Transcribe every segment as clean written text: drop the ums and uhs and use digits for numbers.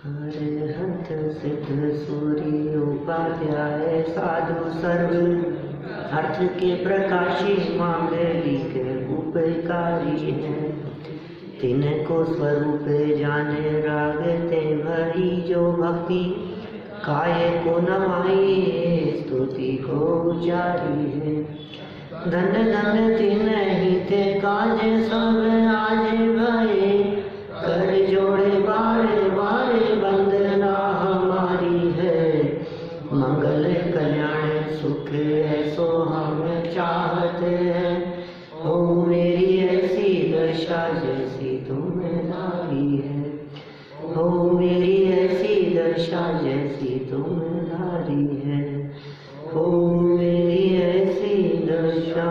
हरिहंत सिद्ध सूर्य उपाध्याय साधु सर्व अर्थ के प्रकाशी मांगलिक उपकारी है। तिनको स्वरूप जाने राग ते भरी जो भक्ति काय को नमाई स्तुति को जारी है। धन धन तिन्हि ते काज सब आज भये कर जोड़े बारे बारे वंदना हमारी है। मंगल कल्याण सुख ऐसो हम चाहते हैं। हो मेरी ऐसी दशा जैसी तुम्हारी है। हो मेरी ऐसी दशा जैसी तुम्हारी है। हो मेरी ऐसी दशा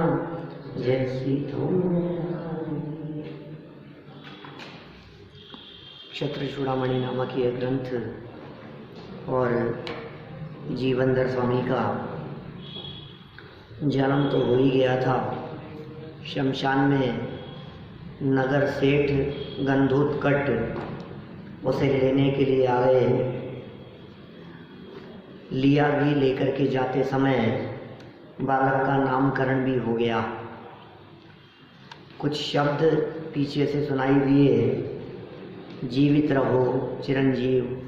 जैसी तुम्हारी। क्षत्र चूड़ामणि नामक यह ग्रंथ और जीवनधर स्वामी का जन्म तो हो ही गया था। शमशान में नगर सेठ गंधोत्कट उसे लेने के लिए आ गए। लिया भी लेकर के जाते समय बालक का नामकरण भी हो गया। कुछ शब्द पीछे से सुनाई दिए, जीवित रहो चिरंजीव,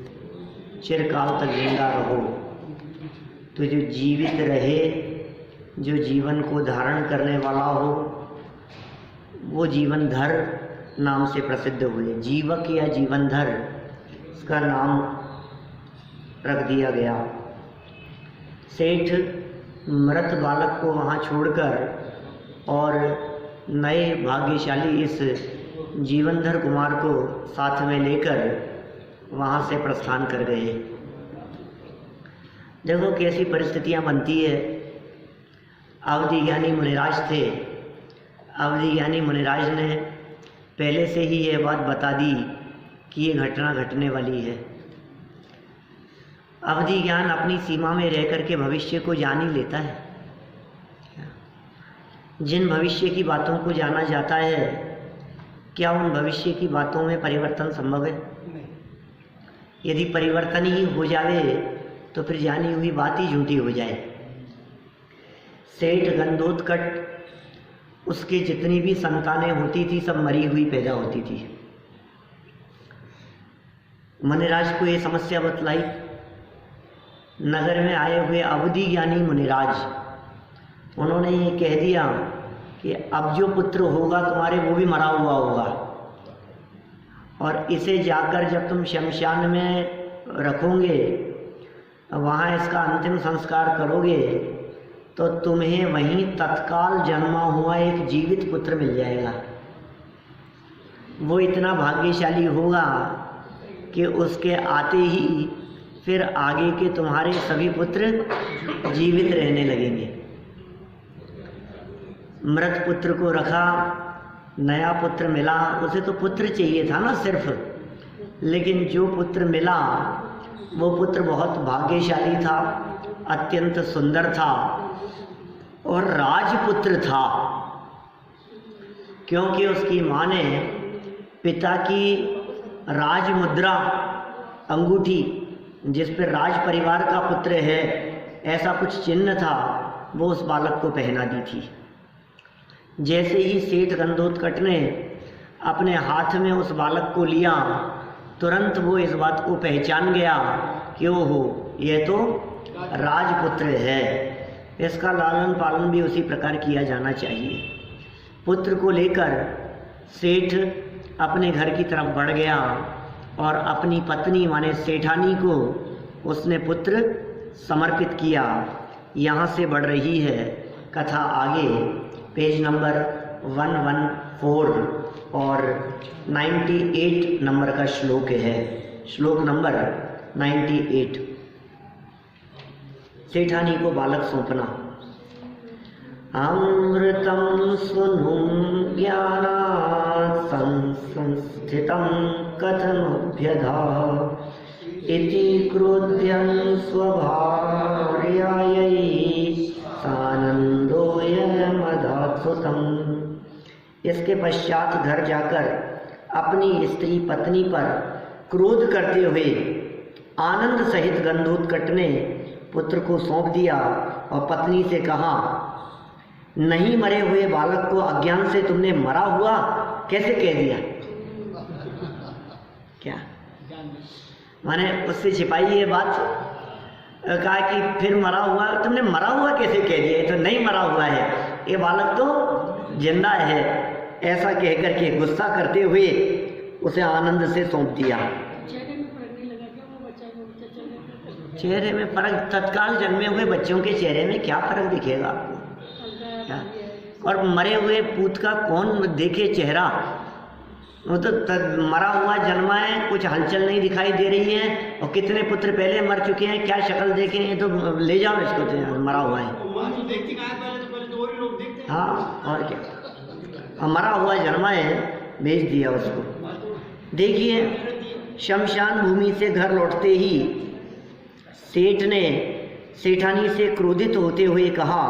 चिरकाल तक जिंदा रहो। तो जो जीवित रहे, जो जीवन को धारण करने वाला हो, वो जीवनधर नाम से प्रसिद्ध हुए। जीवक या जीवनधर इसका नाम रख दिया गया। सेठ मृत बालक को वहाँ छोड़कर और नए भाग्यशाली इस जीवनधर कुमार को साथ में लेकर वहाँ से प्रस्थान कर गए। देखो कैसी परिस्थितियाँ बनती है। अवधि ज्ञानी मुनिराज थे। अवधि ज्ञानी मुनिराज ने पहले से ही यह बात बता दी कि ये घटना घटने वाली है। अवधि ज्ञान अपनी सीमा में रह कर के भविष्य को जान ही लेता है। जिन भविष्य की बातों को जाना जाता है, क्या उन भविष्य की बातों में परिवर्तन संभव है? यदि परिवर्तन ही हो जावे तो फिर जानी हुई बात ही झूठी हो जाए। सेठ गंधोत्कट, उसकी जितनी भी संतानें होती थी सब मरी हुई पैदा होती थी। मुनिराज को ये समस्या बतलाई। नगर में आए हुए अवधि ज्ञानी मुनिराज, उन्होंने ये कह दिया कि अब जो पुत्र होगा तुम्हारे वो भी मरा हुआ होगा, और इसे जाकर जब तुम शमशान में रखोगे, वहाँ इसका अंतिम संस्कार करोगे, तो तुम्हें वहीं तत्काल जन्मा हुआ एक जीवित पुत्र मिल जाएगा। वो इतना भाग्यशाली होगा कि उसके आते ही फिर आगे के तुम्हारे सभी पुत्र जीवित रहने लगेंगे। मृत पुत्र को रखा, नया पुत्र मिला। उसे तो पुत्र चाहिए था ना सिर्फ, लेकिन जो पुत्र मिला वो पुत्र बहुत भाग्यशाली था, अत्यंत सुंदर था और राजपुत्र था। क्योंकि उसकी माँ ने पिता की राजमुद्रा, अंगूठी जिस पर राज परिवार का पुत्र है ऐसा कुछ चिन्ह था, वो उस बालक को पहना दी थी। जैसे ही सेठ गंधोत्कट ने अपने हाथ में उस बालक को लिया, तुरंत वो इस बात को पहचान गया कि ओहो, यह तो राजपुत्र है। इसका लालन पालन भी उसी प्रकार किया जाना चाहिए। पुत्र को लेकर सेठ अपने घर की तरफ बढ़ गया और अपनी पत्नी माने सेठानी को उसने पुत्र समर्पित किया। यहाँ से बढ़ रही है कथा आगे। पेज नंबर 114 और 98 नंबर का श्लोक है। श्लोक नंबर 98। सेठानी को बालक सौंपना। अमृतं सुनुं ज्ञानात् संस्थितं कथमभ्यधा इति क्रोध्यं स्वभार्यायै सानन्दोऽयमदात्सुतम्। इसके पश्चात घर जाकर अपनी स्त्री पत्नी पर क्रोध करते हुए आनंद सहित गंधोत्कट ने पुत्र को सौंप दिया और पत्नी से कहा, नहीं मरे हुए बालक को अज्ञान से तुमने मरा हुआ कैसे कह दिया? क्या माने उससे छिपाई ये बात, कहा कि फिर मरा हुआ, तुमने मरा हुआ कैसे कह दिया? ये तो नहीं मरा हुआ है, ये बालक तो जिंदा है। ऐसा कहकर के गुस्सा करते हुए उसे आनंद से सौंप दिया। चेहरे में फर्क, तत्काल जन्मे हुए बच्चों के चेहरे में क्या फर्क दिखेगा आपको? क्या? और मरे हुए पूत का कौन देखे चेहरा? वो तो मरा हुआ जन्मा है, कुछ हलचल नहीं दिखाई दे रही है, और कितने पुत्र पहले मर चुके हैं, क्या शक्ल देखें? ये तो ले जाओ इसको, तो मरा हुआ है। हाँ और क्या, मरा हुआ जन्मा है, भेज दिया उसको। देखिए, शमशान भूमि से घर लौटते ही सेठ ने सेठानी से क्रोधित होते हुए कहा,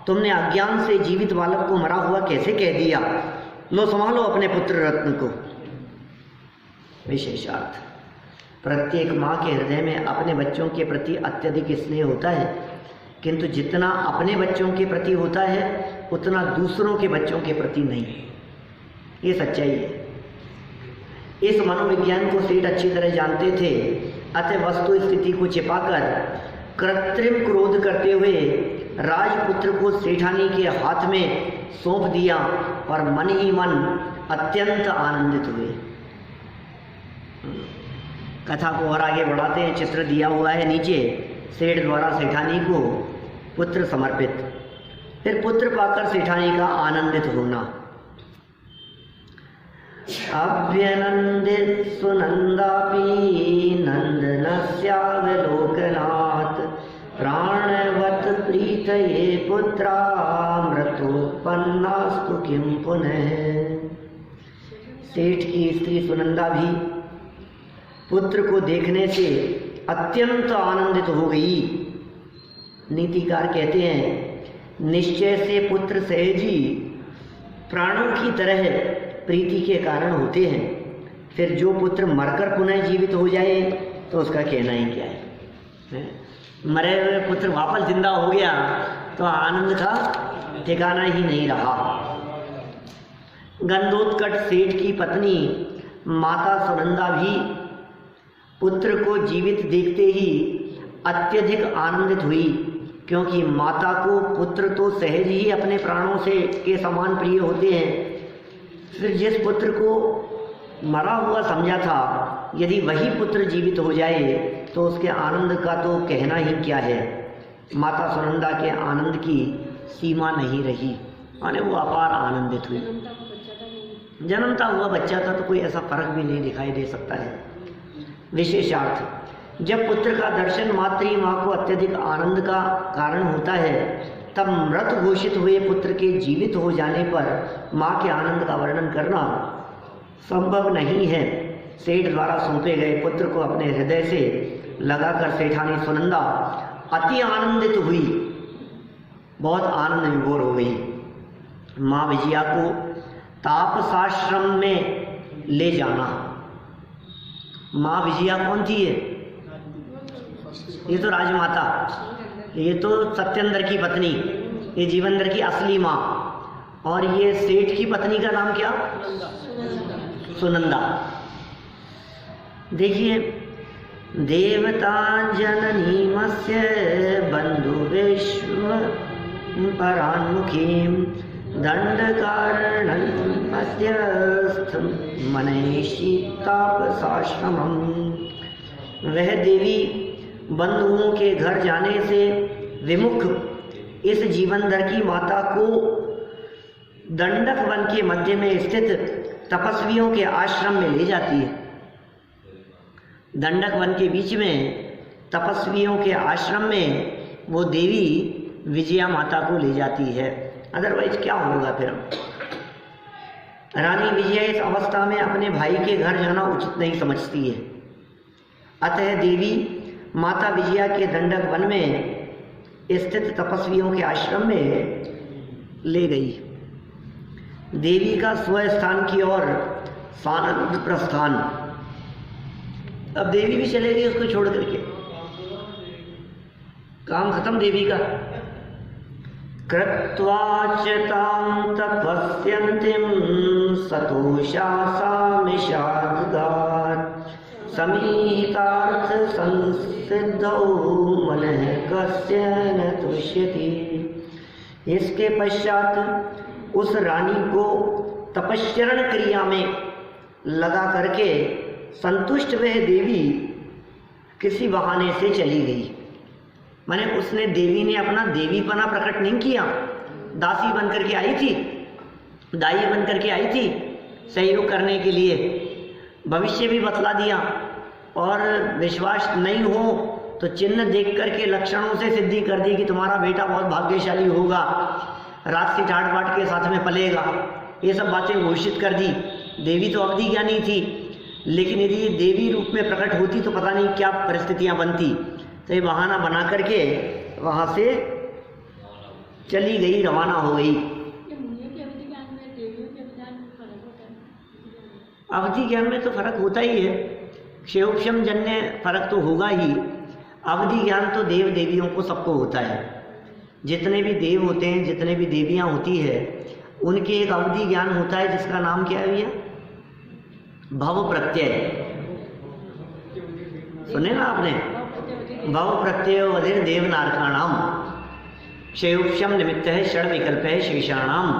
तुमने अज्ञान से जीवित बालक को मरा हुआ कैसे कह दिया? लो संभालो अपने पुत्र रत्न को। विशेषार्थ, प्रत्येक माँ के हृदय में अपने बच्चों के प्रति अत्यधिक स्नेह होता है, किंतु जितना अपने बच्चों के प्रति होता है उतना दूसरों के बच्चों के प्रति नहीं। ये सच्चाई है। इस मनोविज्ञान को सेठ अच्छी तरह जानते थे, अतः वस्तु स्थिति को छिपाकर कृत्रिम क्रोध करते हुए राजपुत्र को सेठानी के हाथ में सौंप दिया और मन ही मन अत्यंत आनंदित हुए। कथा को और आगे बढ़ाते हैं। चित्र दिया हुआ है नीचे, सेठ द्वारा सेठानी को पुत्र समर्पित। फिर पुत्र पाकर सेठानी का आनंदित होना। अभ्यनंदित सुनंदापि नंदनस्यावलोकनात् प्राणवत प्रीतये पुत्रा मृतोत्पन्नास्तु किं पुनः। सेठ की स्त्री सुनंदा भी पुत्र को देखने से अत्यंत आनंदित हो गई। नीतिकार कहते हैं, निश्चय से पुत्र सहजी प्राणों की तरह प्रीति के कारण होते हैं। फिर जो पुत्र मरकर पुनः जीवित हो जाए तो उसका कहना ही क्या है? मरे हुए पुत्र वापस जिंदा हो गया तो आनंद का ठिकाना ही नहीं रहा। गंधोत्कट सेठ की पत्नी माता सुनंदा भी पुत्र को जीवित देखते ही अत्यधिक आनंदित हुई, क्योंकि माता को पुत्र तो सहज ही अपने प्राणों से के समान प्रिय होते हैं। फिर जिस पुत्र को मरा हुआ समझा था, यदि वही पुत्र जीवित हो जाए तो उसके आनंद का तो कहना ही क्या है। माता सुनंदा के आनंद की सीमा नहीं रही, माने वो अपार आनंदित हुई। जन्मता हुआ बच्चा था तो कोई ऐसा फर्क भी नहीं दिखाई दे सकता है। विशेषार्थ, जब पुत्र का दर्शन मात्र ही माँ को अत्यधिक आनंद का कारण होता है, तब मृत घोषित हुए पुत्र के जीवित हो जाने पर माँ के आनंद का वर्णन करना संभव नहीं है। सेठ द्वारा सौंपे गए पुत्र को अपने हृदय से लगाकर सेठानी सुनंदा अति आनंदित हुई, बहुत आनंद विभोर हो गई। माँ विजया को तापसाश्रम में ले जाना। माँ विजया कौन थी? ये तो राजमाता, ये तो सत्येंद्र की पत्नी, ये जीवेंद्र की असली माँ। और ये सेठ की पत्नी का नाम क्या? सुनंदा। देखिए, देवता जननी मत्स्य बंधु विश्व परान्मुखी दंडकारणं मध्यस्थं मनैषी तापसाश्रमम्। वह देवी बंधुओं के घर जाने से विमुख इस जीवनधर की माता को दंडक वन के मध्य में स्थित तपस्वियों के आश्रम में ले जाती है। दंडक वन के बीच में तपस्वियों के आश्रम में वो देवी विजया माता को ले जाती है। अदरवाइज क्या होगा फिर? रानी विजया इस अवस्था में अपने भाई के घर जाना उचित नहीं समझती है। अतः देवी माता विजया के दंडक वन में स्थित तपस्वियों के आश्रम में ले गई। देवी का स्वस्थान की ओर सानंद प्रस्थान। अब देवी भी चले गई उसको छोड़ करके, काम खत्म देवी का। कृत्वा च तां तपस्यन्तीं सतोषा सामिषादगात् समीहितार्थ संसिद्धौ मनः कस्य न तुष्यति। इसके पश्चात उस रानी को तपस्चरण क्रिया में लगा करके संतुष्ट वह देवी किसी बहाने से चली गई। माने उसने देवी ने अपना देवीपना प्रकट नहीं किया, दासी बन करके आई थी, दाई बन करके आई थी सहयोग करने के लिए, भविष्य भी बतला दिया और विश्वास नहीं हो तो चिन्ह देख करके लक्षणों से सिद्धि कर दी कि तुम्हारा बेटा बहुत भाग्यशाली होगा, रात से ठाट बाट के साथ में पलेगा, ये सब बातें घोषित कर दी। देवी तो अवधि ज्ञानी थी, लेकिन यदि ये देवी रूप में प्रकट होती तो पता नहीं क्या परिस्थितियां बनती। तो ये बहाना बना करके वहाँ से चली गई, रवाना हो गई। अवधि ज्ञान में तो फर्क होता ही है, क्षेयोक्षम जन्य फर्क तो होगा ही। अवधि ज्ञान तो देव देवियों को सबको होता है, जितने भी देव होते हैं, जितने भी देवियाँ होती है, उनके एक अवधि ज्ञान होता है जिसका नाम क्या है भैया? भव प्रत्यय। सुने ना आपने? भव प्रत्यय वधिर देवनारकाणाम क्षेयोक्षम निमित्त है षड विकल्प है शेषाणाम।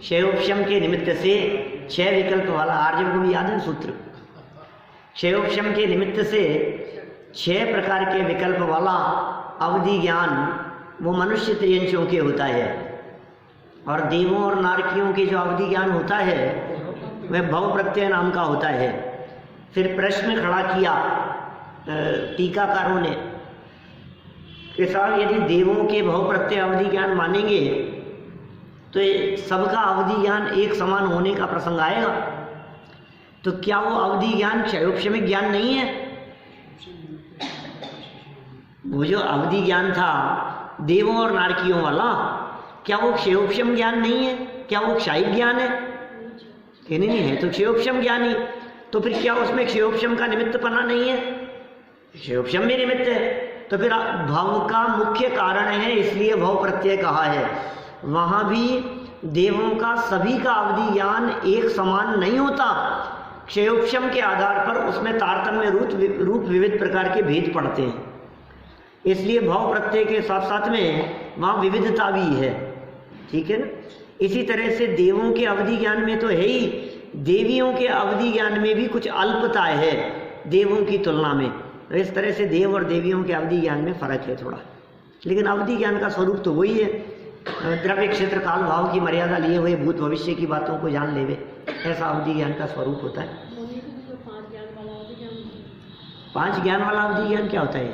क्षेयोक्षम के निमित्त से 6 विकल्प वाला, आर्जव को भी याद है सूत्र, क्षेयोक्षम के निमित्त से 6 प्रकार के विकल्प वाला अवधि ज्ञान वो मनुष्य त्रियंशों के होता है। और देवों और नारकियों के जो अवधि ज्ञान होता है वह भव प्रत्यय नाम का होता है। फिर प्रश्न खड़ा किया टीकाकारों ने कि साहब यदि देवों के भव प्रत्यय अवधि ज्ञान मानेंगे तो सबका अवधि ज्ञान एक समान होने का प्रसंग आएगा, तो क्या वो अवधि ज्ञान क्षयोक्षमिक ज्ञान नहीं है? वो जो अवधि ज्ञान था देवों और नारकियों वाला, क्या वो क्षयोक्षम ज्ञान नहीं है? क्या वो क्षायिक ज्ञान है? नहीं है तो क्षयोक्षम ज्ञान ही। तो फिर क्या उसमें क्षयोक्षम का निमित्तपना नहीं है? क्षयोक्षम भी निमित्त है। तो फिर भव का मुख्य कारण है, इसलिए भव प्रत्यय कहा है। वहां भी देवों का सभी का अवधि ज्ञान एक समान नहीं होता, क्षयोक्षम के आधार पर उसमें तारतम्य रूप विविध प्रकार के भेद पड़ते हैं, इसलिए भव प्रत्यय के साथ साथ में वहाँ विविधता भी है। ठीक है ना? इसी तरह से देवों के अवधि ज्ञान में तो है ही, देवियों के अवधि ज्ञान में भी कुछ अल्पता है देवों की तुलना में। तो इस तरह से देव और देवियों के अवधि ज्ञान में फर्क है थोड़ा, लेकिन अवधि ज्ञान का स्वरूप तो वही है। द्रव्य क्षेत्र काल भाव की मर्यादा लिए हुए भूत भविष्य की बातों को जान लेवे, ऐसा अवधि ज्ञान का स्वरूप होता है। 5 ज्ञान वाला अवधि ज्ञान क्या होता है?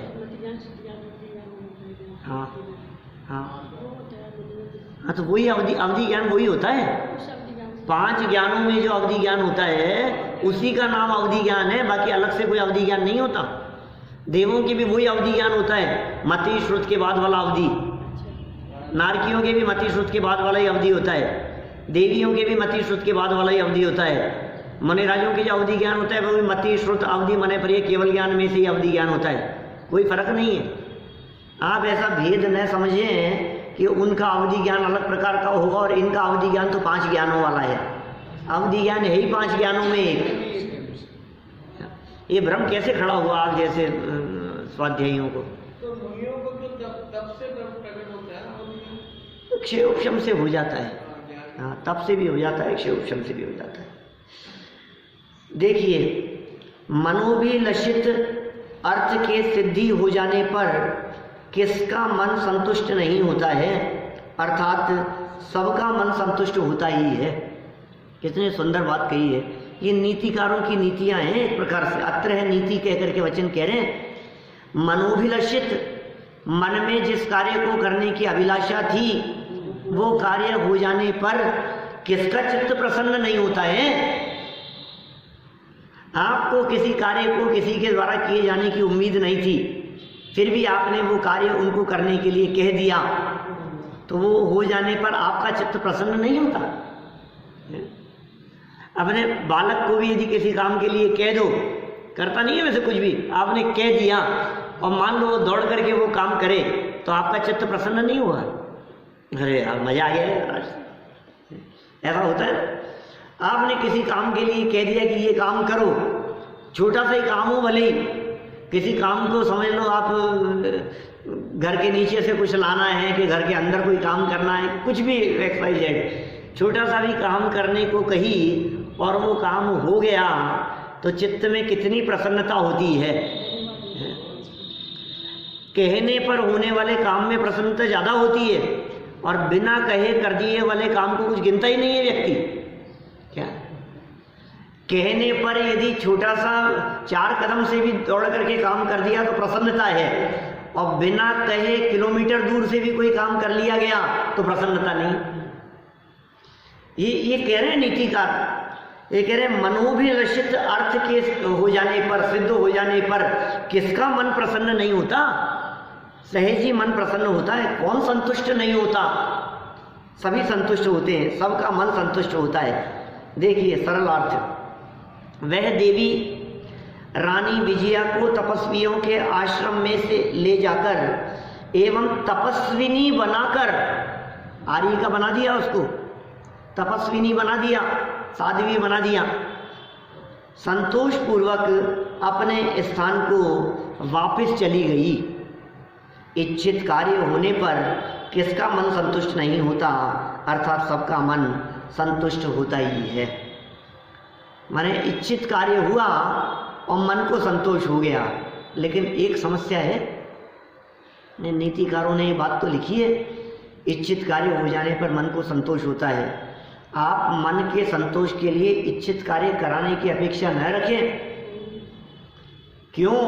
हाँ हाँ हाँ, तो वही अवधि ज्ञान वही होता है। 5 ज्ञानों में जो अवधि ज्ञान होता है उसी का नाम अवधि ज्ञान है, बाकी अलग से कोई अवधि ज्ञान नहीं होता। देवों की भी वही अवधि ज्ञान होता है, मति श्रुत के बाद वाला अवधि। नारकियों के भी मति श्रुत के बाद वाला ही अवधि होता है, देवियों के भी मति श्रुत के बाद वाला ही अवधि होता है। मनेराजों के जो अवधि ज्ञान होता है वो भी मति श्रुत अवधि मने पर केवल ज्ञान में से ही अवधि ज्ञान होता है, कोई फर्क नहीं है। आप ऐसा भेद न समझें कि उनका अवधि ज्ञान अलग प्रकार का होगा और इनका अवधि ज्ञान तो 5 ज्ञानों वाला है। अवधि ज्ञान है ही 5 ज्ञानों में एक। ये भ्रम कैसे खड़ा हुआ आप जैसे स्वाध्यायियों को? क्षयोक्षम से हो जाता है, हाँ, तप से भी हो जाता है, क्षयोक्षम से भी हो जाता है। देखिए, मनोभिलषित अर्थ के सिद्धि हो जाने पर किसका मन संतुष्ट नहीं होता है? अर्थात सबका मन संतुष्ट होता ही है। कितनी सुंदर बात कही है। ये नीतिकारों की नीतियां हैं एक प्रकार से। अत्र है नीति कह करके वचन कह रहे हैं। मनोभिलषित, मन में जिस कार्य को करने की अभिलाषा थी वो कार्य हो जाने पर किसका चित्त प्रसन्न नहीं होता है? आपको किसी कार्य को किसी के द्वारा किए जाने की उम्मीद नहीं थी, फिर भी आपने वो कार्य उनको करने के लिए कह दिया, तो वो हो जाने पर आपका चित्त प्रसन्न नहीं होता। अपने बालक को भी यदि किसी काम के लिए कह दो, करता नहीं है वैसे कुछ भी, आपने कह दिया और मान लो वो दौड़ करके वो काम करे तो आपका चित्त प्रसन्न नहीं हुआ? अरे यार मजा आ गया यार, ऐसा होता है। आपने किसी काम के लिए कह दिया कि ये काम करो, छोटा सा ही काम हो भले ही, किसी काम को समझ लो आप घर के नीचे से कुछ लाना है कि घर के अंदर कोई काम करना है, कुछ भी XYZ, छोटा सा भी काम करने को कही और वो काम हो गया तो चित्त में कितनी प्रसन्नता होती है। कहने पर होने वाले काम में प्रसन्नता ज़्यादा होती है और बिना कहे कर दिए वाले काम को कुछ गिनता ही नहीं है व्यक्ति। क्या कहने पर यदि छोटा सा 4 कदम से भी दौड़ करके काम कर दिया तो प्रसन्नता है, और बिना कहे किलोमीटर दूर से भी कोई काम कर लिया गया तो प्रसन्नता नहीं। ये कह रहे हैं नीतिकार, ये कह रहे हैं मनोभिलषित अर्थ के हो जाने पर, सिद्ध हो जाने पर किसका मन प्रसन्न नहीं होता? सहज ही मन प्रसन्न होता है। कौन संतुष्ट नहीं होता? सभी संतुष्ट होते हैं, सबका मन संतुष्ट होता है। देखिए सरल अर्थ, वह देवी रानी विजया को तपस्वियों के आश्रम में से ले जाकर एवं तपस्विनी बनाकर, आर्य का बना दिया उसको, तपस्विनी बना दिया, साध्वी बना दिया, संतोष पूर्वक अपने स्थान को वापस चली गई। इच्छित कार्य होने पर किसका मन संतुष्ट नहीं होता? अर्थात सबका मन संतुष्ट होता ही है। माने इच्छित कार्य हुआ और मन को संतोष हो गया, लेकिन एक समस्या है, नीतिकारों ने ये बात तो लिखी है, इच्छित कार्य हो जाने पर मन को संतोष होता है। आप मन के संतोष के लिए इच्छित कार्य कराने की अपेक्षा न रखें। क्यों?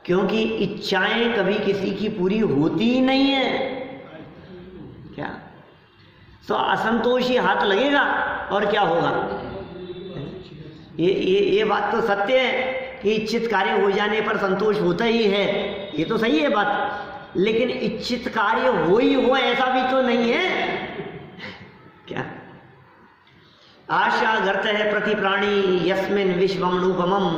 क्योंकि इच्छाएं कभी किसी की पूरी होती ही नहीं है। क्या तो असंतोष ही हाथ लगेगा और क्या होगा? ये बात तो सत्य है कि इच्छित कार्य हो जाने पर संतोष होता ही है, ये तो सही है बात, लेकिन इच्छित कार्य हो ही हो ऐसा भी तो नहीं है। क्या आशा गर्त है प्रति प्राणी यस्मिन विश्वमनुपमम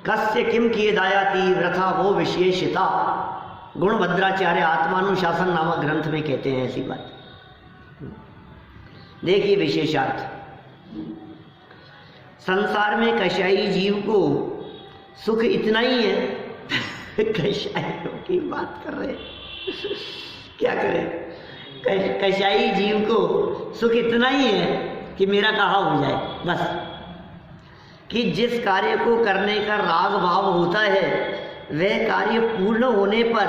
कस्य किम किए दायाति व्रथा वो विशेषता। गुणभद्राचार्य आत्मानुशासन नामक ग्रंथ में कहते हैं ऐसी बात। देखिए विशेषार्थ, संसार में कषाई जीव को सुख इतना ही है कषाइयों की बात कर रहे क्या करें, कषाई जीव को सुख इतना ही है कि मेरा कहा हो जाए बस, कि जिस कार्य को करने का राग भाव होता है वह कार्य पूर्ण होने पर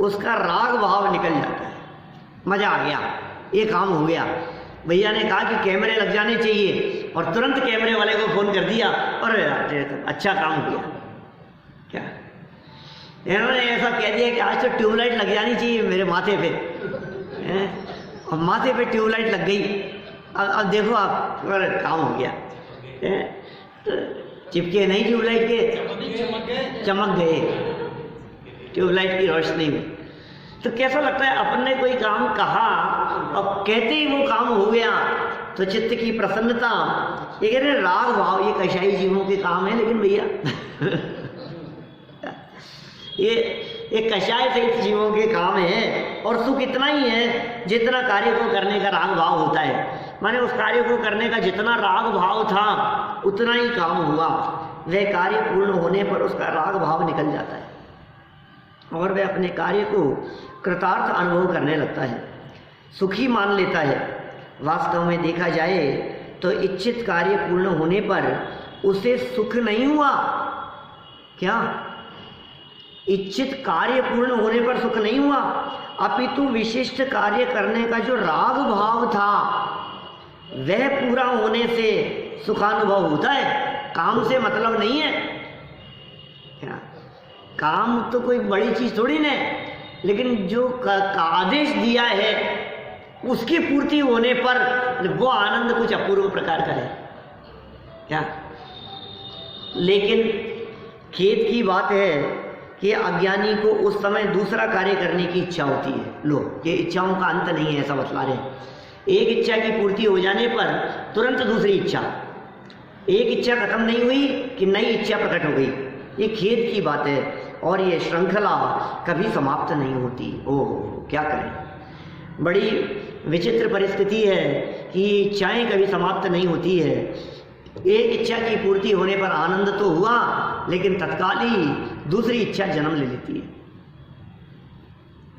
उसका राग भाव निकल जाता है। मजा आ गया, ये काम हो गया। भैया ने कहा कि कैमरे लग जाने चाहिए और तुरंत कैमरे वाले को फोन कर दिया और अच्छा काम किया। क्या इन्होंने ऐसा कह दिया कि आज तो ट्यूबलाइट लग जानी चाहिए मेरे माथे पे, और माथे पे ट्यूबलाइट लग गई। अब देखो आप, काम हो गया। चिपके नहीं ट्यूबलाइट के, चमक गए ट्यूबलाइट की रोशनी में। तो कैसा लगता है, अपन ने कोई काम कहा और कहते ही वो काम हो गया तो चित्त की प्रसन्नता। ये कह रहे राग भाव, ये कषाई जीवों के काम है, लेकिन भैया ये कषाय सहित जीवों के काम है। और सुख इतना ही है जितना कार्य को करने का राग भाव होता है। माने उस कार्य को करने का जितना राग भाव था उतना ही काम हुआ। वह कार्य पूर्ण होने पर उसका राग भाव निकल जाता है और वह अपने कार्य को कृतार्थ अनुभव करने लगता है, सुखी मान लेता है। वास्तव में देखा जाए तो इच्छित कार्य पूर्ण होने पर उसे सुख नहीं हुआ। क्या इच्छित कार्य पूर्ण होने पर सुख नहीं हुआ, अपितु विशिष्ट कार्य करने का जो राग भाव था वह पूरा होने से सुखानुभव होता है। काम से मतलब नहीं है। क्या काम तो कोई बड़ी चीज थोड़ी ना है, लेकिन जो आदेश दिया है उसकी पूर्ति होने पर वो आनंद कुछ अपूर्व प्रकार का है। क्या लेकिन खेद की बात है कि अज्ञानी को उस समय दूसरा कार्य करने की इच्छा होती है। लो, ये इच्छाओं का अंत नहीं है, ऐसा बतला रहे हैं। एक इच्छा की पूर्ति हो जाने पर तुरंत दूसरी इच्छा, एक इच्छा खत्म नहीं हुई कि नई इच्छा प्रकट हो गई। ये खेद की बात है। और ये श्रृंखला कभी समाप्त नहीं होती। ओह क्या करें, बड़ी विचित्र परिस्थिति है कि इच्छाएं कभी समाप्त नहीं होती है। एक इच्छा की पूर्ति होने पर आनंद तो हुआ, लेकिन तत्काल ही दूसरी इच्छा जन्म ले लेती है।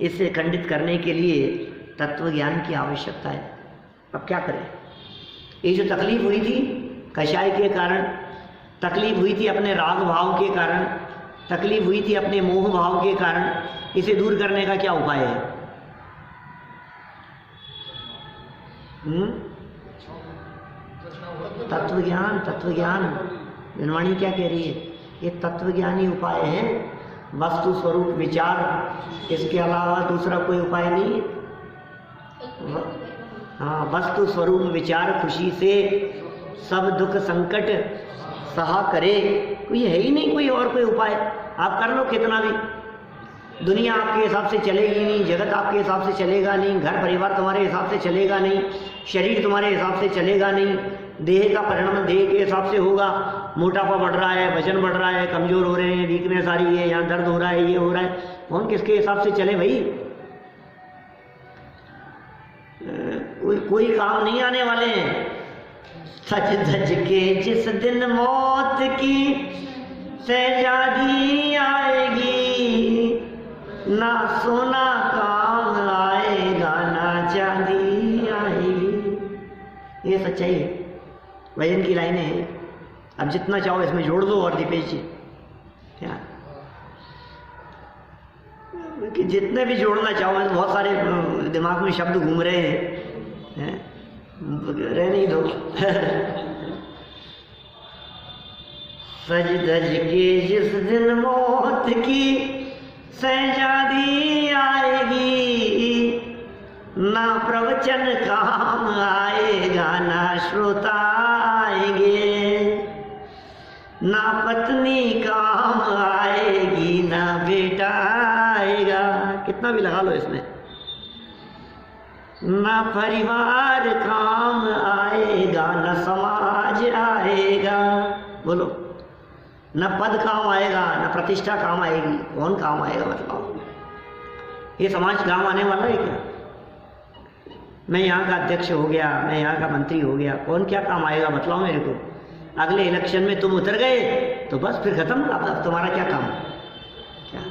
इसे खंडित करने के लिए तत्व ज्ञान की आवश्यकता है। अब क्या करें? ये जो तकलीफ हुई थी कषाय के कारण, तकलीफ हुई थी अपने राग भाव के कारण, तकलीफ हुई थी अपने मोह भाव के कारण, इसे दूर करने का क्या उपाय है? तत्व ज्ञान, तत्व ज्ञान। जनवाणी क्या कह रही है? ये तत्व ज्ञानी उपाय है, वस्तु स्वरूप विचार, इसके अलावा दूसरा कोई उपाय नहीं है। हाँ, वस्तु स्वरूप विचार खुशी से सब दुख संकट सहा करे, कोई है ही नहीं कोई और कोई उपाय। आप कर लो कितना भी, दुनिया आपके हिसाब से चलेगी नहीं, जगत आपके हिसाब से चलेगा नहीं, घर परिवार तुम्हारे हिसाब से चलेगा नहीं, शरीर तुम्हारे हिसाब से चलेगा नहीं, देह का परिणाम देह के हिसाब से होगा। मोटापा बढ़ रहा है, वजन बढ़ रहा है, कमजोर हो रहे हैं, वीकनेस आ रही है, यहाँ दर्द हो रहा है, ये हो रहा है, कौन किसके हिसाब से चले भाई? कोई काम नहीं आने वाले हैं। सच धज के जिस दिन मौत की शहजादी आएगी, ना सोना काम आएगा ना चांदी आएगी। ये सच्चाई है, भजन की लाइनें हैं। अब जितना चाहो इसमें जोड़ दो और दीपेश जी, क्या कि जितने भी जोड़ना चाहो, बहुत सारे दिमाग में शब्द घूम रहे हैं, रहने दो। सज धज के जिस दिन मौत की शहजादी आएगी, ना प्रवचन काम आएगा ना श्रोता आएंगे, ना पत्नी काम आएगी ना बेटा आएगा। कितना भी लगा लो इसमें। ना परिवार काम आएगा ना समाज आएगा। बोलो, न पद काम आएगा न प्रतिष्ठा काम आएगी। कौन काम आएगा बताओ? ये समाज काम आने वाला है क्या? मैं यहाँ का अध्यक्ष हो गया, मैं यहाँ का मंत्री हो गया, कौन क्या काम आएगा बताओ मेरे को? अगले इलेक्शन में तुम उतर गए तो बस फिर खत्म। अब तुम्हारा क्या काम? क्या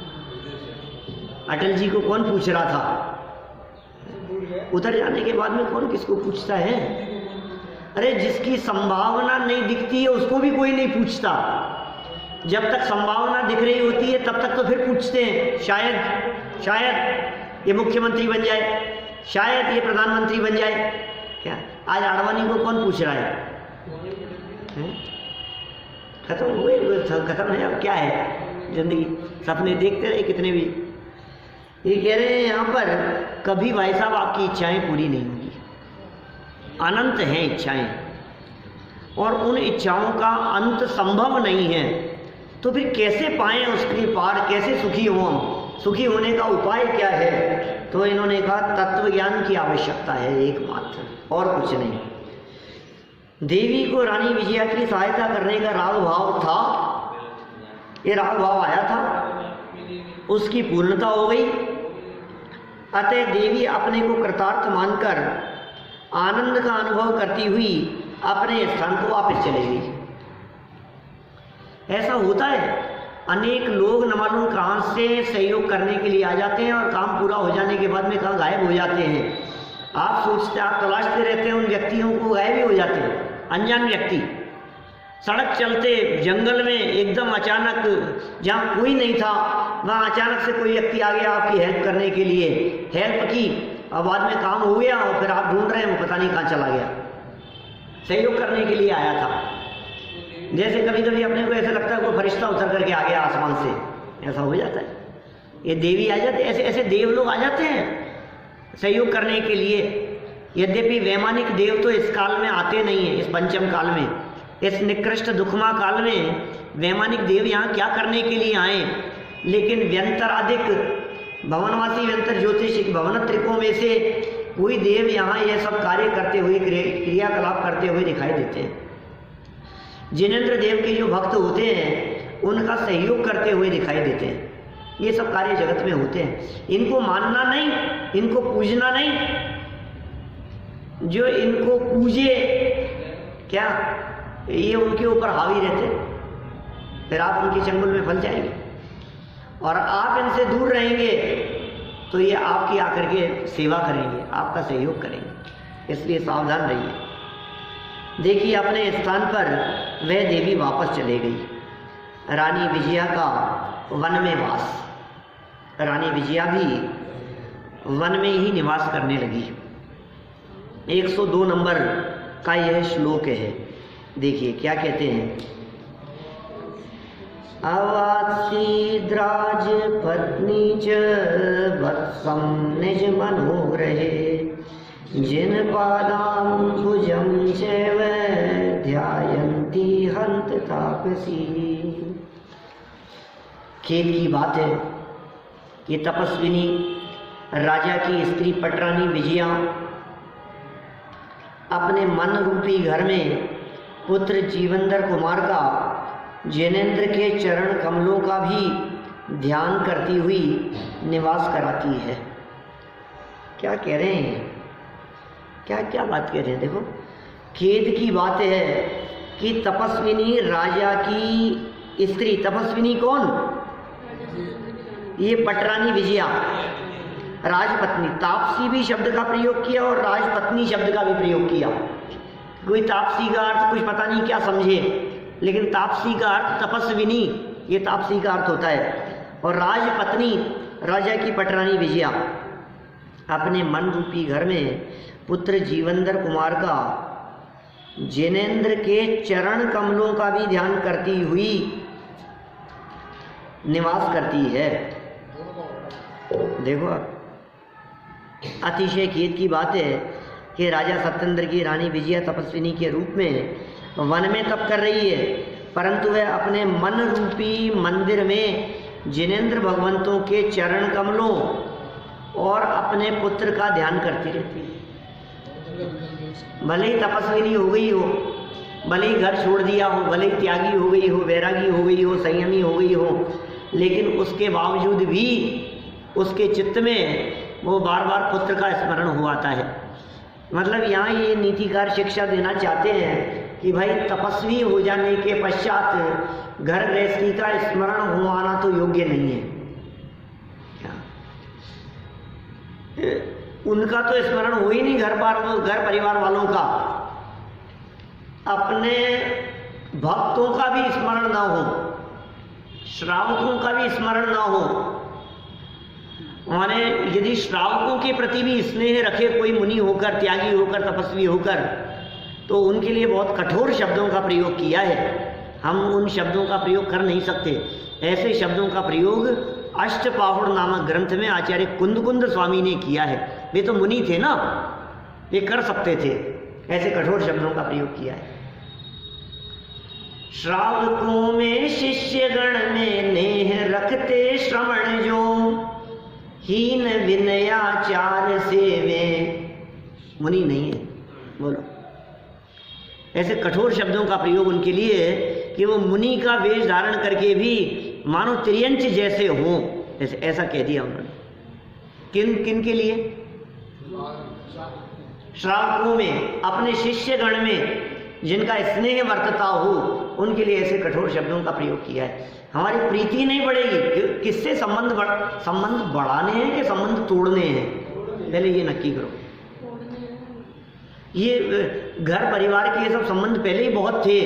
अटल जी को कौन पूछ रहा था? उतर जाने के बाद में कौन किसको पूछता है? अरे जिसकी संभावना नहीं दिखती है उसको भी कोई नहीं पूछता। जब तक संभावना दिख रही होती है तब तक तो फिर पूछते हैं, शायद ये मुख्यमंत्री बन जाए, शायद ये प्रधानमंत्री बन जाए। क्या आज आडवाणी को कौन पूछ रहा है? खत्म हुए, खत्म है। अब क्या है जिंदगी? सपने देखते रहे कितने भी। ये कह रहे हैं यहाँ पर कभी भाई साहब आपकी इच्छाएं पूरी नहीं होंगी। अनंत हैं इच्छाएं और उन इच्छाओं का अंत संभव नहीं है। तो फिर कैसे पाएं उसके पार, कैसे सुखी हों हम? सुखी होने का उपाय क्या है? तो इन्होंने कहा तत्व ज्ञान की आवश्यकता है एकमात्र, और कुछ नहीं। देवी को रानी विजया की सहायता करने का राग भाव था, ये राग भाव आया था, उसकी पूर्णता हो गई। अतः देवी अपने को कृतार्थ मानकर आनंद का अनुभव करती हुई अपने स्थान को वापस चली गई। ऐसा होता है, अनेक लोग न मालूम कहाँ से सहयोग करने के लिए आ जाते हैं और काम पूरा हो जाने के बाद में कहाँ गायब हो जाते हैं। आप सोचते, आप तलाशते रहते हैं उन व्यक्तियों को, गायब ही हो जाते हैं। अनजान व्यक्ति सड़क चलते जंगल में एकदम अचानक, जहाँ कोई नहीं था वहाँ अचानक से कोई व्यक्ति आ गया आपकी हेल्प करने के लिए। हेल्प की और बाद में काम हो गया और फिर आप ढूंढ रहे हैं वो पता नहीं कहाँ चला गया। सहयोग करने के लिए आया था। जैसे कभी कभी अपने को ऐसा लगता है कोई फरिश्ता उतर करके आ गया आसमान से, ऐसा हो जाता है। ये देवी आ जाते, ऐसे ऐसे देव लोग आ जाते हैं सहयोग करने के लिए। यद्यपि वैमानिक देव तो इस काल में आते नहीं हैं, इस पंचम काल में, इस निकृष्ट दुखमा काल में वैमानिक देव यहाँ क्या करने के लिए आए। लेकिन व्यंतराधिक भवनवासी व्यंतर ज्योतिषिक भवन त्रिकों में से कोई देव यहाँ यह सब कार्य करते हुए, क्रियाकलाप करते हुए दिखाई देते हैं। जिनेंद्र देव के जो भक्त होते हैं उनका सहयोग करते हुए दिखाई देते हैं। ये सब कार्य जगत में होते हैं। इनको मानना नहीं, इनको पूजना नहीं। जो इनको पूजे क्या, ये उनके ऊपर हावी रहते, फिर आप उनके चंगुल में फंस जाएंगे। और आप इनसे दूर रहेंगे तो ये आपकी आकर के सेवा करेंगे, आपका सहयोग करेंगे। इसलिए सावधान रहिए। देखिए, अपने स्थान पर वह देवी वापस चले गई। रानी विजया का वन में वास। रानी विजया भी वन में ही निवास करने लगी। 102 नंबर का यह श्लोक है। देखिए क्या कहते हैं। अवासीद्राज पत्नी च वत्सं निज मनोरहे जिन पादाम्बुजं चैव ध्यायन्ति हन्त तापसी। खेद की बात है कि तपस्विनी राजा की स्त्री पटरानी विजया अपने मन रूपी घर में पुत्र जीवंदर कुमार का जैनेन्द्र के चरण कमलों का भी ध्यान करती हुई निवास कराती है। क्या कह रहे हैं, क्या क्या बात कह रहे हैं। देखो, खेद की बात है कि तपस्विनी राजा की स्त्री, तपस्विनी कौन, ये पटरानी विजया, राजपत्नी। तापसी भी शब्द का प्रयोग किया और राजपत्नी शब्द का भी प्रयोग किया। कोई तापसी का अर्थ कुछ पता नहीं क्या समझे, लेकिन तापसी का अर्थ तपस्विनी, ये तापसी का अर्थ होता है। और राजपत्नी राजा की पटरानी विजया अपने मन रूपी घर में पुत्र जीवंदर कुमार का जैनेन्द्र के चरण कमलों का भी ध्यान करती हुई निवास करती है। देखो, अतिशय खेद की बात है कि राजा सत्येंद्र की रानी विजया तपस्विनी के रूप में वन में तप कर रही है, परंतु वह अपने मन रूपी मंदिर में जिनेन्द्र भगवंतों के चरण कमलों और अपने पुत्र का ध्यान करती रहती है। भले ही तपस्विनी हो गई हो, भले ही घर छोड़ दिया हो, भले ही त्यागी हो गई हो, वैरागी हो गई हो, संयमी हो गई हो, लेकिन उसके बावजूद भी उसके चित्त में वो बार बार पुत्र का स्मरण हो आता है। मतलब यहाँ ये नीतिकार शिक्षा देना चाहते हैं कि भाई तपस्वी हो जाने के पश्चात घर गृहस्थी का स्मरण हो आना तो योग्य नहीं है। क्या उनका तो स्मरण हो ही नहीं, घर परिवार वालों का, अपने भक्तों का भी स्मरण ना हो, श्रावकों का भी स्मरण ना हो। माने यदि श्रावकों के प्रति भी स्नेह रखे कोई मुनि होकर, त्यागी होकर, तपस्वी होकर, तो उनके लिए बहुत कठोर शब्दों का प्रयोग किया है। हम उन शब्दों का प्रयोग कर नहीं सकते। ऐसे शब्दों का प्रयोग अष्टपाहुड़ नामक ग्रंथ में आचार्य कुंद स्वामी ने किया है। वे तो मुनि थे ना, वे कर सकते थे, ऐसे कठोर शब्दों का प्रयोग किया है। श्रावकों में शिष्य गण में नेह रखते श्रवण जो हीन विनयाचार सेवे। मुनि नहीं है, बोलो। ऐसे कठोर शब्दों का प्रयोग उनके लिए कि वो मुनि का वेश धारण करके भी मानो त्रियंच जैसे हों, ऐसा कह दिया उन्होंने। किन के लिए? श्रावकों में, अपने शिष्य गण में जिनका स्नेह वर्तता हो, उनके लिए ऐसे कठोर शब्दों का प्रयोग किया है। हमारी प्रीति नहीं बढ़ेगी। किससे संबंध बढ़ाने हैं कि संबंध तोड़ने हैं, पहले ये नक्की करो। ये घर परिवार के ये सब संबंध पहले ही बहुत थे,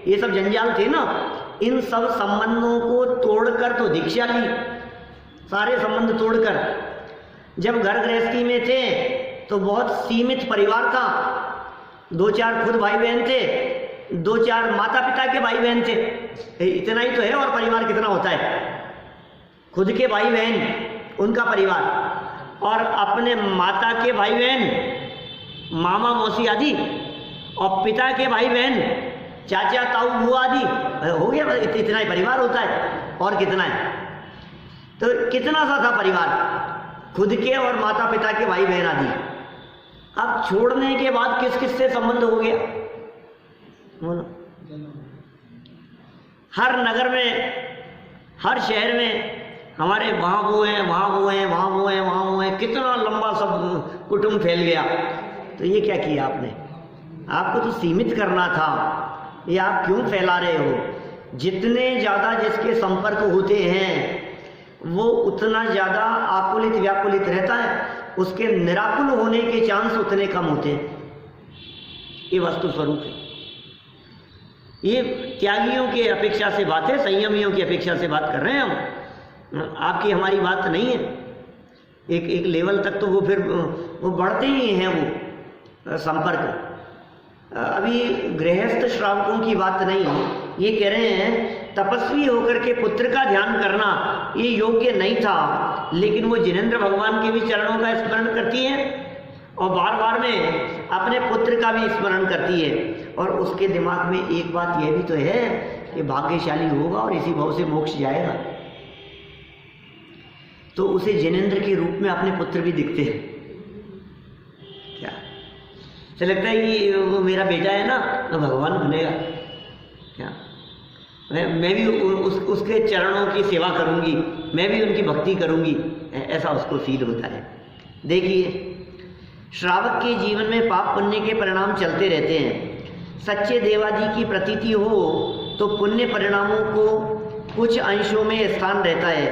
ये सब जंजाल थे ना। इन सब संबंधों को तोड़कर तो दीक्षा ली, सारे संबंध तोड़कर। जब घर गृहस्थी में थे तो बहुत सीमित परिवार था, 2-4 खुद भाई बहन थे, 2-4 माता पिता के भाई बहन थे, इतना ही तो है। और परिवार कितना होता है? खुद के भाई बहन, उनका परिवार, और अपने माता के भाई बहन, मामा मौसी आदि, और पिता के भाई बहन, चाचा ताऊ बुआ आदि, हो गया। इतना ही परिवार होता है, और कितना है? तो कितना सा था परिवार, खुद के और माता पिता के भाई बहन आदि। अब छोड़ने के बाद किस किस से संबंध हो गया? बोलो। हर नगर में, हर शहर में हमारे वहाँ वो हैं, वहाँ वो हैं, वहाँ वो हैं, वहाँ वो हैं, कितना लंबा सब कुटुंब फैल गया। तो ये क्या किया आपने? आपको तो सीमित करना था, ये आप क्यों फैला रहे हो? जितने ज़्यादा जिसके संपर्क होते हैं वो उतना ज़्यादा आकुलित व्याकुलित रहता है, उसके निराकुल होने के चांस उतने कम होते हैं। ये वस्तु स्वरूप है। ये त्यागियों की अपेक्षा से बात है, संयमियों की अपेक्षा से बात कर रहे हैं हम, आपकी हमारी बात नहीं है। एक लेवल तक तो वो फिर वो बढ़ते ही हैं वो संपर्क। अभी गृहस्थ श्रावकों की बात नहीं, ये कह रहे हैं तपस्वी होकर के पुत्र का ध्यान करना ये योग्य नहीं था, लेकिन वो जिनेंद्र भगवान के भी चरणों का स्मरण करती है और बार बार में अपने पुत्र का भी स्मरण करती है। और उसके दिमाग में एक बात यह भी तो है कि भाग्यशाली होगा और इसी भाव से मोक्ष जाएगा। तो उसे जिनेंद्र के रूप में अपने पुत्र भी दिखते हैं। क्या तो लगता है कि वो मेरा बेटा है ना, तो भगवान बनेगा क्या? मैं भी उसके चरणों की सेवा करूंगी, मैं भी उनकी भक्ति करूंगी, ऐसा उसको फील होता है। देखिए, श्रावक के जीवन में पाप पुण्य के परिणाम चलते रहते हैं। सच्चे देवादि की प्रतीति हो तो पुण्य परिणामों को कुछ अंशों में स्थान रहता है,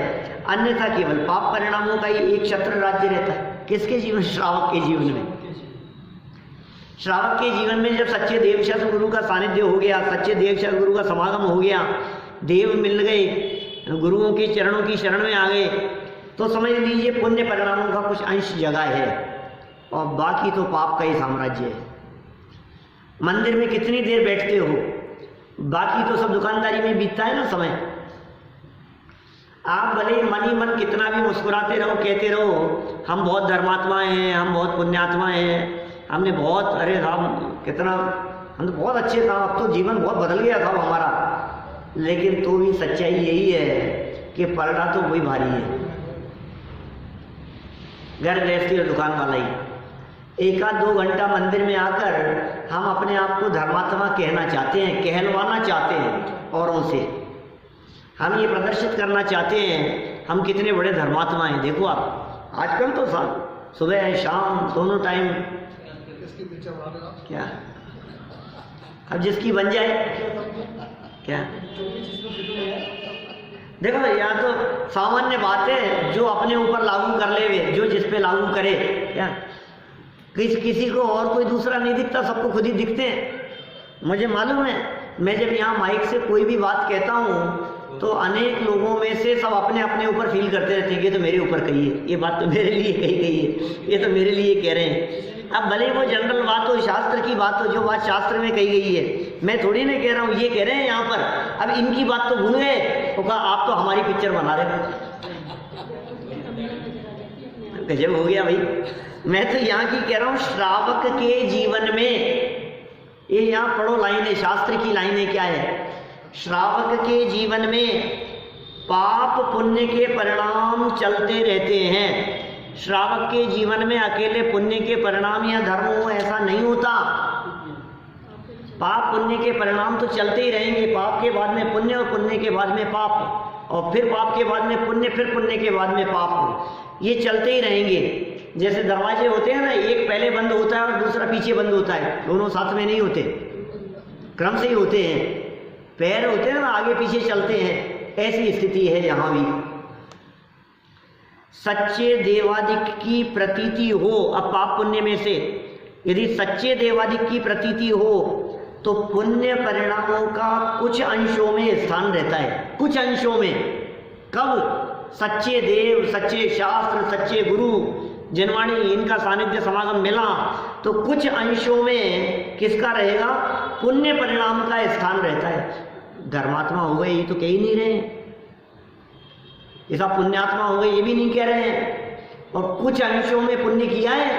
अन्यथा केवल पाप परिणामों का ही एक छत्र राज्य रहता है। किसके जीवन? श्रावक के जीवन में। श्रावक के जीवन में जब सच्चे देवशस्त्र गुरु का सानिध्य हो गया, सच्चे देवशस्त्र गुरु का समागम हो गया, देव मिल गए, गुरुओं के चरणों की शरण में आ गए, तो समझ लीजिए पुण्य परिणामों का कुछ अंश जगह है और बाकी तो पाप का ही साम्राज्य है। मंदिर में कितनी देर बैठते हो, बाकी तो सब दुकानदारी में बीतता है ना समय। आप भले मन ही मन कितना भी मुस्कुराते रहो, कहते रहो हम बहुत धर्मात्मा हैं, हम बहुत पुण्यात्मा हैं, हमने बहुत, अरे हम कितना, हम तो बहुत अच्छे था, अब तो जीवन बहुत बदल गया था हमारा, लेकिन तो भी सच्चाई यही है कि पलड़ा तो वही भारी है। घर गृहस्थी और दुकान वाला ही। एक आध 2 घंटा मंदिर में आकर हम अपने आप को धर्मात्मा कहना चाहते हैं, कहलवाना चाहते हैं औरों से, हम ये प्रदर्शित करना चाहते हैं हम कितने बड़े धर्मात्मा हैं। देखो आप आजकल तो सब सुबह शाम दोनों टाइम क्या, अब जिसकी बन जाए क्या। देखो या तो सामान्य बात है जो अपने ऊपर लागू कर ले, जो जिस पे लागू करे क्या, किसी को और कोई दूसरा नहीं दिखता, सबको खुद ही दिखते हैं। मुझे मालूम है, मैं जब यहाँ माइक से कोई भी बात कहता हूँ तो अनेक लोगों में से सब अपने अपने ऊपर फील करते रहते हैं कि ये तो मेरे ऊपर कही है, ये बात तो मेरे लिए कही गई है, ये तो मेरे लिए कह रहे हैं। अब भले वो जनरल बात हो, शास्त्र की बात हो, जो बात शास्त्र में कही गई है, मैं थोड़ी ना कह रहा हूँ, ये कह रहे हैं यहाँ पर। अब इनकी बात तो भूल गए, तो कहा आप तो हमारी पिक्चर बना रहे हो। गजब हो गया भाई। मैं तो यहाँ की कह रहा हूँ, श्रावक के जीवन में, ये यहाँ पढ़ो लाइनें, शास्त्र की लाइनें क्या है। श्रावक के जीवन में पाप पुण्य के परिणाम चलते रहते हैं। श्रावक के जीवन में अकेले पुण्य के परिणाम या धर्म हो ऐसा नहीं होता। पाप पुण्य के परिणाम तो चलते ही रहेंगे, पाप के बाद में पुण्य और पुण्य के बाद में पाप, और फिर पाप के बाद में पुण्य, फिर पुण्य के बाद में पाप, ये चलते ही रहेंगे। जैसे दरवाजे होते हैं ना, एक पहले बंद होता है और दूसरा पीछे बंद होता है, दोनों साथ में नहीं होते, क्रम से ही होते हैं। पैर होते हैं ना, आगे पीछे चलते हैं, ऐसी स्थिति है यहाँ भी। सच्चे देवादिक की प्रतीति हो, अब पाप पुण्य में से यदि सच्चे देवादिक की प्रतीति हो तो पुण्य परिणामों का कुछ अंशों में स्थान रहता है, कुछ अंशों में। कब? सच्चे देव, सच्चे शास्त्र, सच्चे गुरु जनवाणी, इनका सानिध्य समागम मिला तो कुछ अंशों में किसका रहेगा? पुण्य परिणाम का स्थान रहता है। धर्मात्मा हो गए ये तो कह ही नहीं रहे हैं, ऐसा पुण्यात्मा हो गए ये भी नहीं कह रहे हैं। और कुछ अंशों में पुण्य किया है,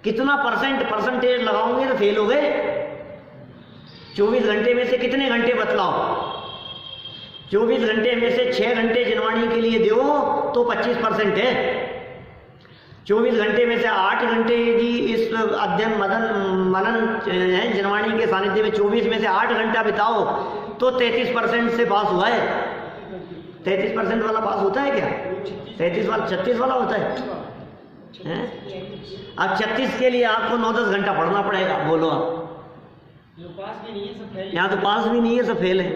कितना परसेंटेज लगाओगे तो फेल हो गए। 24 घंटे में से कितने घंटे बतलाओ? 24 घंटे में से 6 घंटे जनवाणी के लिए दो तो 25% है। 24 घंटे में से 8 घंटे यदि इस अध्ययन मनन है जनवाणी के सानिध्य में, 24 में से 8 घंटा बिताओ तो 33% से पास हुआ है। 33% वाला पास होता है क्या? 36 वाला होता है? अब 36 के लिए आपको 9-10 घंटा पढ़ना पड़ेगा। बोलो आप, यहाँ तो पास भी नहीं है, सब फेल है।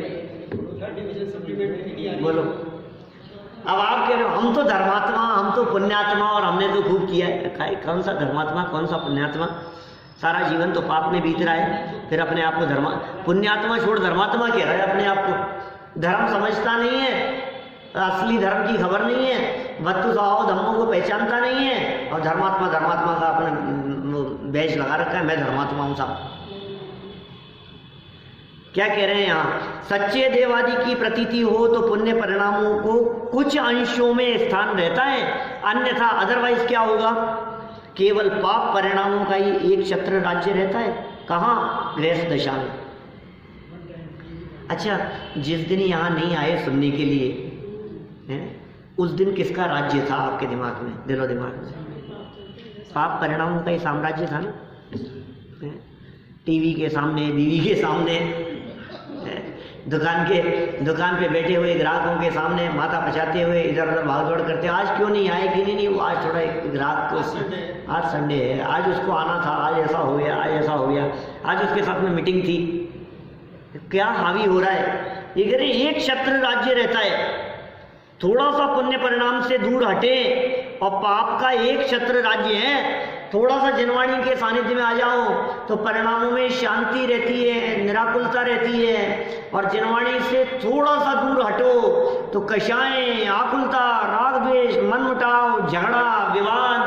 बोलो, अब आप कह रहे हो हम तो धर्मात्मा, हम तो पुण्यात्मा और हमने तो खूब किया है। कौन सा धर्मात्मा, कौन सा पुण्यात्मा? सारा जीवन तो पाप में बीत रहा है, फिर अपने आप को पुण्यात्मा छोड़ धर्मात्मा कह रहा है अपने आप को। धर्म समझता नहीं है, असली धर्म की खबर नहीं है, वस्तु स्वभाव धर्मों को पहचानता नहीं है, और धर्मात्मा का अपना बैच लगा रखा है, मैं धर्मात्मा हूँ साहब। क्या कह रहे हैं यहाँ? सच्चे देवादि की प्रतीति हो तो पुण्य परिणामों को कुछ अंशों में स्थान रहता है, अन्यथा अदरवाइज क्या होगा? केवल पाप परिणामों का ही एक छत्र राज्य रहता है। कहाँ? गृहस्थ दशा में। अच्छा, जिस दिन यहाँ नहीं आए सुनने के लिए उस दिन किसका राज्य था आपके दिमाग में, दिलो दिमाग में? पाप परिणामों का ही साम्राज्य था ना। टीवी के सामने, बीवी के सामने, दुकान पे बैठे हुए ग्राहकों के सामने माथा पचाते हुए इधर उधर भागदौड़ करते, आज क्यों नहीं आए, कि नहीं वो आज थोड़ा एक ग्राहक को, आज संडे है, आज उसको आना था, आज ऐसा हो गया, आज ऐसा हो गया, आज उसके साथ में मीटिंग थी। क्या हावी हो रहा है? ये कह रहे एक छत्र राज्य रहता है, थोड़ा सा पुण्य परिणाम से दूर हटे और पाप का एक छत्र राज्य है। थोड़ा सा जनवाणी के सानिध्य में आ जाओ तो परिणामों में शांति रहती है, निराकुलता रहती है, और जनवाणी से थोड़ा सा दूर हटो तो कषाएं, आकुलता, राग द्वेष, मनमुटाव, झगड़ा, विवाद,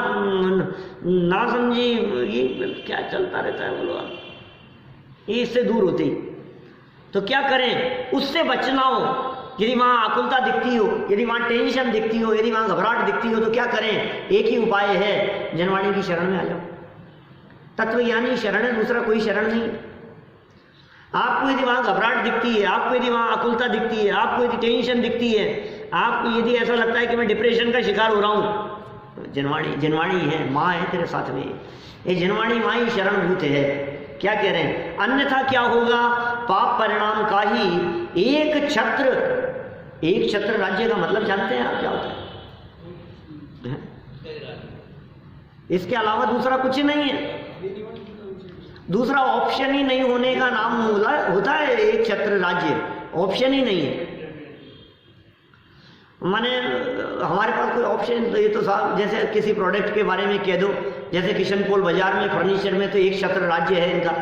नासमझी, ये क्या चलता रहता है बोलो आप, ये इससे दूर होते। तो क्या करें? उससे बचना हो। यदि वहाँ आकुलता दिखती हो, यदि वहाँ टेंशन दिखती हो, यदि वहाँ घबराहट दिखती हो, तो क्या करें? एक ही उपाय है, जनवाणी की शरण में आ जाओ। तत्वज्ञानी शरण है, दूसरा कोई शरण नहीं। आपको यदि वहाँ घबराहट दिखती है, आपको यदि वहाँ आकुलता दिखती है, आपको यदि टेंशन दिखती है, आपको यदि ऐसा लगता है कि मैं डिप्रेशन का शिकार हो रहा हूँ, जनवाणी है, माँ है तेरे साथ में, ये जनवाणी माँ ही शरणभूत है। क्या कह रहे हैं? अन्यथा क्या होगा? पाप परिणाम का ही एक छत्र राज्य का मतलब जानते हैं आप क्या होता है? इसके अलावा दूसरा कुछ नहीं है, दूसरा ऑप्शन ही नहीं होने का नाम होता है एक छत्र राज्य। ऑप्शन ही नहीं है, माने हमारे पास कोई ऑप्शन, तो ये तो साहब जैसे किसी प्रोडक्ट के बारे में कह दो, जैसे किशन पोल बाजार में फर्नीचर में तो एक छत्र राज्य है इनका,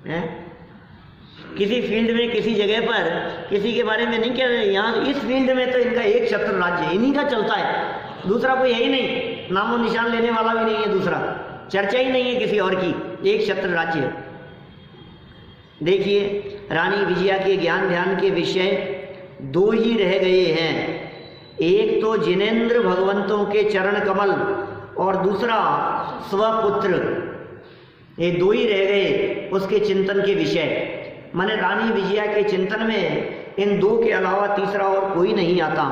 है? किसी फील्ड में किसी जगह पर किसी के बारे में नहीं कह रहे, यहाँ इस फील्ड में तो इनका एक छत्र राज्य, इन्हीं का चलता है, दूसरा कोई है ही नहीं, नामो निशान लेने वाला भी नहीं है, दूसरा चर्चा ही नहीं है किसी और की, एक छत्र राज्य है। देखिए, रानी विजया के ज्ञान ध्यान के विषय दो ही रह गए हैं, एक तो जिनेंद्र भगवंतों के चरण कमल और दूसरा स्वपुत्र, ये दो ही रह गए उसके चिंतन के विषय। माने रानी विजया के चिंतन में इन दो के अलावा तीसरा और कोई नहीं आता।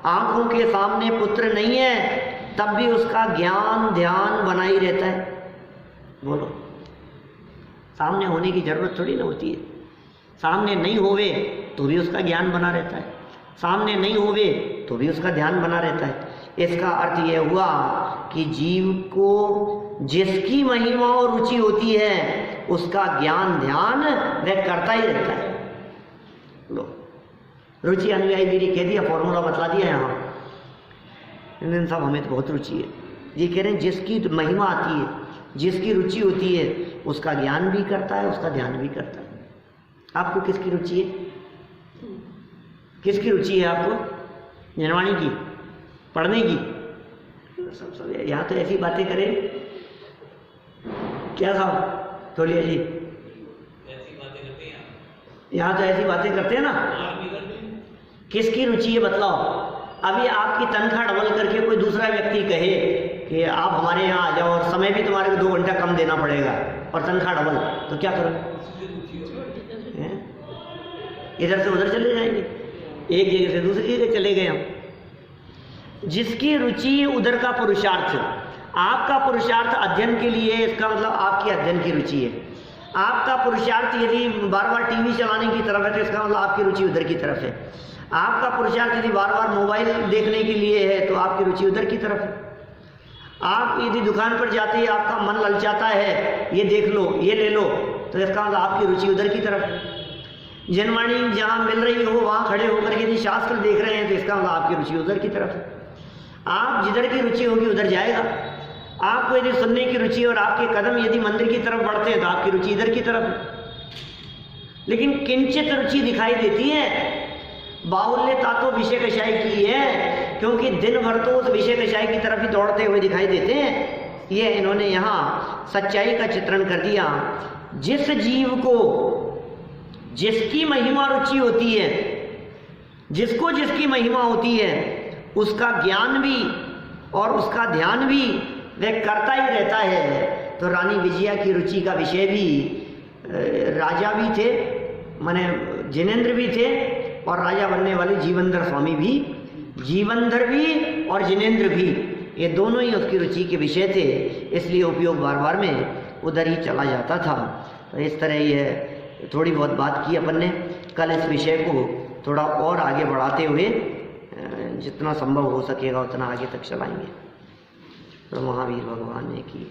आंखों के सामने पुत्र नहीं है तब भी उसका ज्ञान ध्यान बना ही रहता है। बोलो, सामने होने की जरूरत थोड़ी ना होती है, सामने नहीं होवे तो भी उसका ज्ञान बना रहता है, सामने नहीं होवे तो भी उसका ध्यान बना रहता है। इसका अर्थ यह हुआ कि जीव को जिसकी महिमा और रुचि होती है उसका ज्ञान ध्यान वह करता ही रहता है। लो, रुचि अनुयायी मेरी कह दिया, फॉर्मूला बतला दिया यहाँ। इंद्र साहब हमें तो बहुत रुचि है, ये कह रहे हैं जिसकी महिमा आती है, जिसकी रुचि होती है उसका ज्ञान भी करता है, उसका ध्यान भी करता है। आपको किसकी रुचि है? किसकी रुचि है आपको? जनवाणी की, पढ़ने की? सब यहाँ तो ऐसी बातें करें, क्या साहब तोलिया जी, ऐसी बातें करते हैं यहाँ तो ऐसी बातें करते हैं ना। किसकी रुचि है बतलाओ? अभी आपकी तनख्वाह डबल करके कोई दूसरा व्यक्ति कहे कि आप हमारे यहाँ आ जाओ और समय भी तुम्हारे को 2 घंटा कम देना पड़ेगा और तनख्वाह डबल, तो क्या करो? इधर से उधर चले जाएंगे, एक जगह से दूसरी जगह चले गए हम। जिसकी रुचि उधर का पुरुषार्थ, आपका पुरुषार्थ अध्ययन के लिए, इसका मतलब आपकी अध्ययन की रुचि है। आपका पुरुषार्थ यदि बार बार टीवी चलाने की तरफ है तो इसका मतलब आपकी रुचि उधर की तरफ है। आपका पुरुषार्थ यदि बार बार मोबाइल देखने के लिए है तो आपकी रुचि उधर की तरफ है। आप यदि दुकान पर जाते ही आपका मन ललचाता है, ये देख लो, ये ले लो, तो इसका मतलब आपकी रुचि उधर की तरफ है। जनवाणी जहाँ मिल रही हो वहाँ खड़े होकर यदि शास्त्र देख रहे हैं तो इसका मतलब आपकी रुचि उधर की तरफ है। आप जिधर की रुचि होगी उधर जाएगा। आपको यदि सुनने की रुचि और आपके कदम यदि मंदिर की तरफ बढ़ते हैं तो आपकी रुचि इधर की तरफ है। लेकिन किंचित रुचि दिखाई देती है, बाहुल्यता तो विषय कषाय की है, क्योंकि दिन भर तो उस विषय कषाय की तरफ ही दौड़ते हुए दिखाई देते हैं। ये इन्होंने यहाँ सच्चाई का चित्रण कर दिया। जिस जीव को जिसकी महिमा रुचि होती है, जिसको जिसकी महिमा होती है, उसका ज्ञान भी और उसका ध्यान भी वह करता ही रहता है। तो रानी विजया की रुचि का विषय भी राजा भी थे, माने जिनेंद्र भी थे, और राजा बनने वाले जीवनधर स्वामी भी, जीवनधर भी और जिनेंद्र भी, ये दोनों ही उसकी रुचि के विषय थे। इसलिए उपयोग बार बार में उधर ही चला जाता था। तो इस तरह ये थोड़ी बहुत बात की अपन ने। कल इस विषय को थोड़ा और आगे बढ़ाते हुए जितना संभव हो सकेगा उतना आगे तक चलाएंगे। तो महावीर भगवान ने की